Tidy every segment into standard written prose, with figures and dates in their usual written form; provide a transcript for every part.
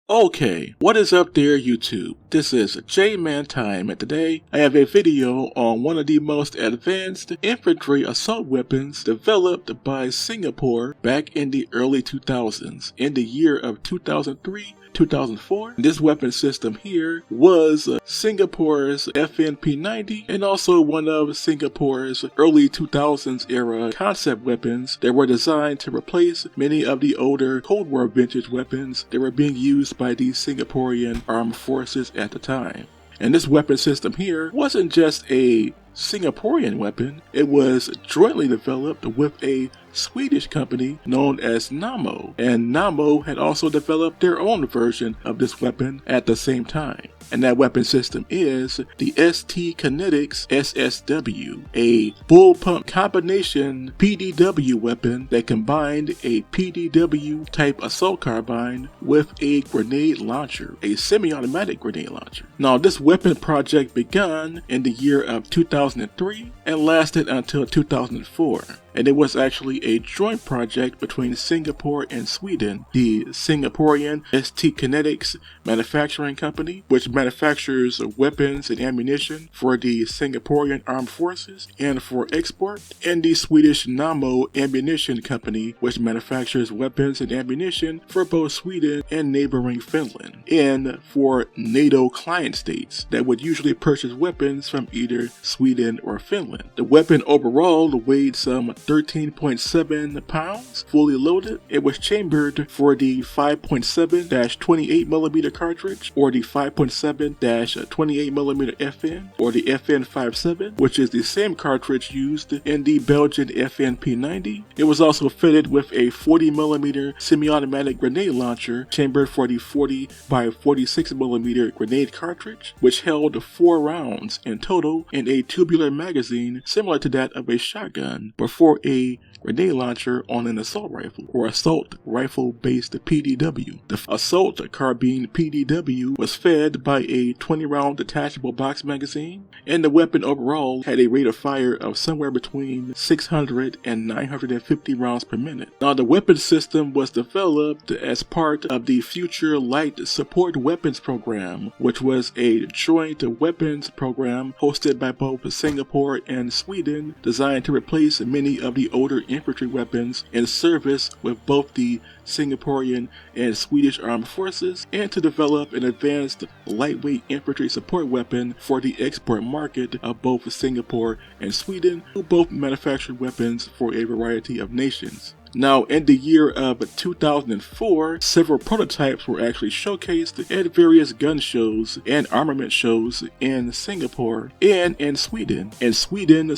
Okay, what is up there YouTube? This is J-Man Time, and today I have a video on one of the most advanced infantry assault weapons developed by Singapore back in the early 2000s, in the year of 2003-2004. This weapon system here was Singapore's FNP-90 and also one of Singapore's early 2000s era concept weapons that were designed to replace many of the older Cold War vintage weapons that were being used by the Singaporean armed forces at the time. And this weapon system here wasn't just a Singaporean weapon, it was jointly developed with a Swedish company known as Nammo, and Nammo had also developed their own version of this weapon at the same time. And that weapon system is the Kinetics SSW, a bullpup combination PDW weapon that combined a PDW type assault carbine with a grenade launcher, a semi-automatic grenade launcher. Now this weapon project began in the year of 2003 and lasted until 2004. And it was actually a joint project between Singapore and Sweden. The Singaporean Kinetics Manufacturing Company, which manufactures weapons and ammunition for the Singaporean armed forces and for export, and the Swedish Nammo Ammunition Company, which manufactures weapons and ammunition for both Sweden and neighboring Finland, and for NATO client states that would usually purchase weapons from either Sweden or Finland. The weapon overall weighed some 13.7 pounds, fully loaded. It was chambered for the 5.7-28mm cartridge, or the 5.7-28mm FN, or the FN57, which is the same cartridge used in the Belgian FNP-90. It was also fitted with a 40mm semi-automatic grenade launcher, chambered for the 40-by-46mm grenade cartridge, which held 4 rounds in total in a tubular magazine similar to that of a shotgun, before a grenade launcher on an assault rifle, or assault rifle based PDW. The assault carbine PDW was fed by a 20-round detachable box magazine, and the weapon overall had a rate of fire of somewhere between 600 and 950 rounds per minute. Now the weapon system was developed as part of the Future Light Support Weapons Program, which was a joint weapons program hosted by both Singapore and Sweden, designed to replace many of the older infantry weapons in service with both the Singaporean and Swedish armed forces, and to develop an advanced lightweight infantry support weapon for the export market of both Singapore and Sweden, who both manufactured weapons for a variety of nations. Now, in the year of 2004, several prototypes were actually showcased at various gun shows and armament shows in Singapore and in Sweden. In Sweden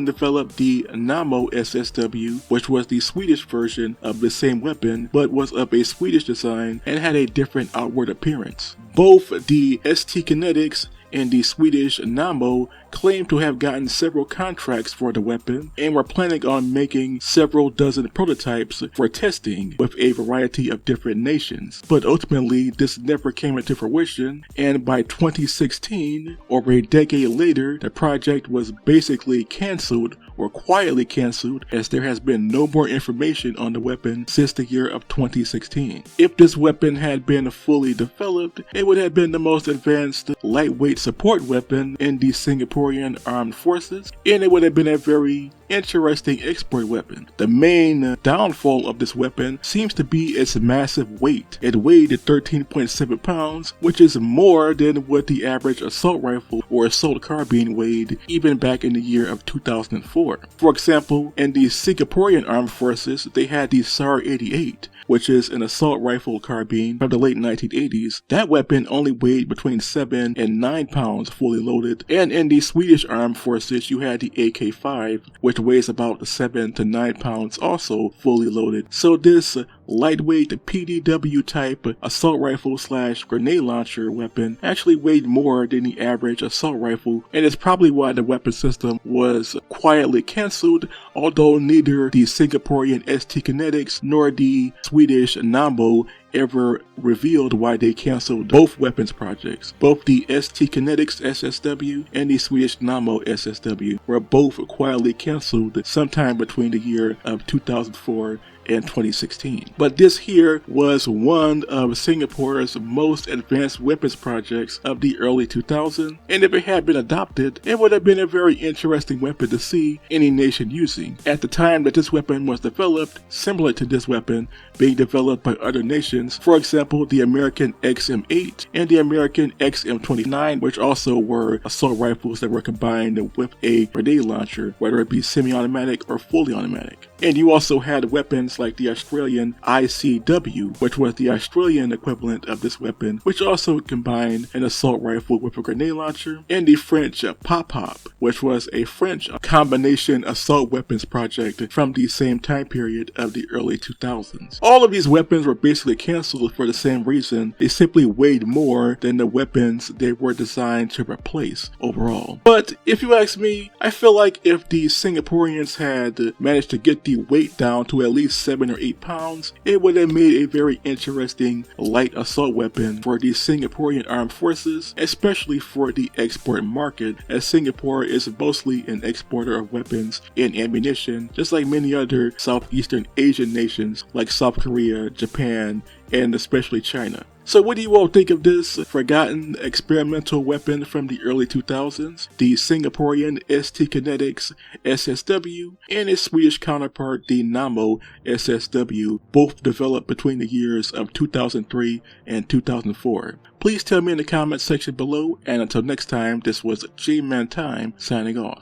developed the Nammo SSW, which was the Swedish version of the same weapon, but was of a Swedish design and had a different outward appearance. Both the Kinetics and the Swedish Nammo claimed to have gotten several contracts for the weapon and were planning on making several dozen prototypes for testing with a variety of different nations. But ultimately, this never came into fruition, and by 2016, over a decade later, the project was basically cancelled, or quietly cancelled, as there has been no more information on the weapon since the year of 2016. If this weapon had been fully developed, it would have been the most advanced lightweight support weapon in the Singaporean armed forces, and it would have been a very interesting export weapon. The main downfall of this weapon seems to be its massive weight. It weighed 13.7 pounds, which is more than what the average assault rifle or assault carbine weighed even back in the year of 2004. For example, in the Singaporean armed forces, they had the SAR-88, which is an assault rifle carbine from the late 1980s. That weapon only weighed between 7 and 9 pounds fully loaded. And in the Swedish armed forces, you had the AK-5, which weighs about 7 to 9 pounds also fully loaded. So this lightweight PDW type assault rifle / grenade launcher weapon actually weighed more than the average assault rifle, and it's probably why the weapon system was quietly cancelled, although neither the Singaporean Kinetics nor the Swedish Nammo ever revealed why they canceled both weapons projects. Both the Kinetics SSW and the Swedish Nammo SSW were both quietly canceled sometime between the year of 2004 and 2016. But this here was one of Singapore's most advanced weapons projects of the early 2000s, and if it had been adopted, it would have been a very interesting weapon to see any nation using. At the time that this weapon was developed, similar to this weapon being developed by other nations, for example the American XM8 and the American XM29, which also were assault rifles that were combined with a grenade launcher, whether it be semi-automatic or fully automatic. And you also had weapons like the Australian ICW, which was the Australian equivalent of this weapon, which also combined an assault rifle with a grenade launcher, and the French Pop-Pop, which was a French combination assault weapons project from the same time period of the early 2000s. All of these weapons were basically canceled for the same reason. They simply weighed more than the weapons they were designed to replace overall. But if you ask me, I feel like if the Singaporeans had managed to get the weight down to at least 7 or 8 pounds, it would have made a very interesting light assault weapon for the Singaporean armed forces, especially for the export market, as Singapore is mostly an exporter of weapons and ammunition, just like many other Southeastern Asian nations like South Korea, Japan, and especially China. So what do you all think of this forgotten experimental weapon from the early 2000s, the Singaporean Kinetics SSW, and its Swedish counterpart, the Nammo SSW, both developed between the years of 2003 and 2004? Please tell me in the comments section below, and until next time, this was J-Man Time signing off.